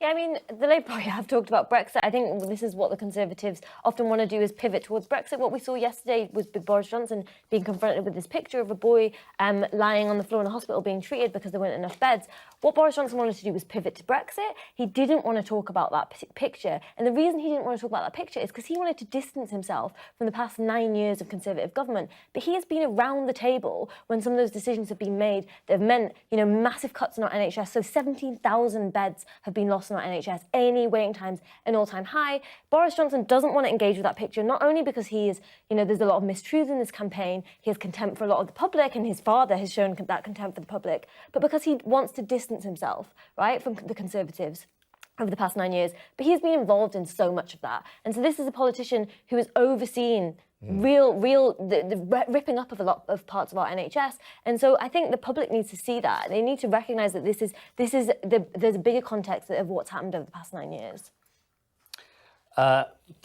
Yeah, I mean, the Labour Party have talked about Brexit. I think this is what the Conservatives often want to do, is pivot towards Brexit. What we saw yesterday was Boris Johnson being confronted with this picture of a boy lying on the floor in a hospital being treated because there weren't enough beds. What Boris Johnson wanted to do was pivot to Brexit. He didn't want to talk about that picture. And the reason he didn't want to talk about that picture is because he wanted to distance himself from the past 9 years of Conservative government. But he has been around the table when some of those decisions have been made that have meant, massive cuts in our NHS. So 17,000 beds have been lost in our NHS, A&E waiting times an all-time high. Boris Johnson doesn't want to engage with that picture, not only because he is, there's a lot of mistruths in this campaign, he has contempt for a lot of the public, and his father has shown that contempt for the public, but because he wants to distance himself, right, from the Conservatives over the past 9 years. But he's been involved in so much of that. And so this is a politician who has overseen the ripping up of a lot of parts of our NHS. And so I think the public needs to see that. They need to recognise that there's a bigger context of what's happened over the past 9 years.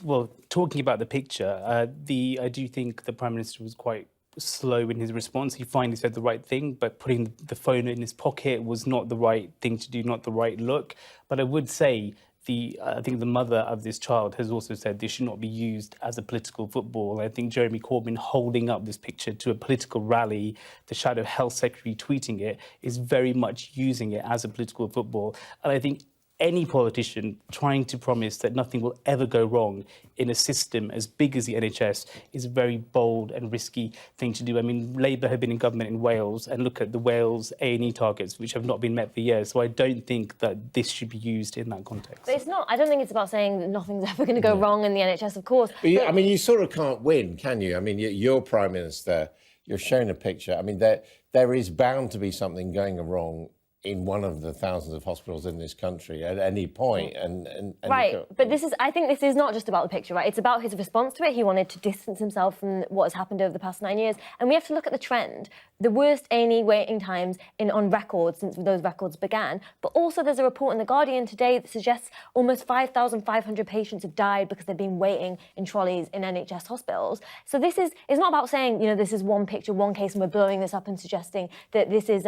Well, talking about the picture, I do think the Prime Minister was quite slow in his response. He finally said the right thing, but putting the phone in his pocket was not the right thing to do, not the right look. But I would say I think the mother of this child has also said this should not be used as a political football. I think Jeremy Corbyn holding up this picture to a political rally, the Shadow Health Secretary tweeting it, is very much using it as a political football. And I think any politician trying to promise that nothing will ever go wrong in a system as big as the NHS is a very bold and risky thing to do. I mean, Labour have been in government in Wales, and look at the Wales A&E targets, which have not been met for years. So I don't think that this should be used in that context. But it's not. I don't think it's about saying that nothing's ever going to go wrong in the NHS, of course. But I mean, you sort of can't win, can you? I mean, you're Prime Minister, you're shown a picture. I mean, there is bound to be something going wrong in one of the thousands of hospitals in this country at any point. And right, but I think this is not just about the picture, right? It's about his response to it. He wanted to distance himself from what has happened over the past 9 years. And we have to look at the trend. The worst A&E waiting times on record since those records began. But also there's a report in The Guardian today that suggests almost 5,500 patients have died because they've been waiting in trolleys in NHS hospitals. So it's not about saying, this is one picture, one case, and we're blowing this up and suggesting that this is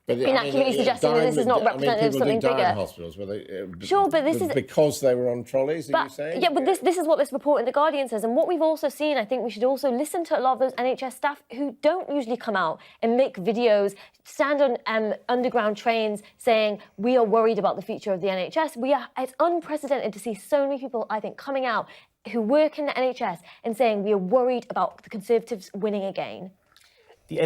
inaccurately suggesting that this is not representative of something bigger. In hospitals, were they, sure, but this is because they were on trolleys. Are you saying? Yeah, but this is what this report in The Guardian says, and what we've also seen. I think we should also listen to a lot of those NHS staff who don't usually come out and make videos, stand on underground trains saying we are worried about the future of the NHS. It's unprecedented to see so many people, I think, coming out who work in the NHS and saying we are worried about the Conservatives winning again.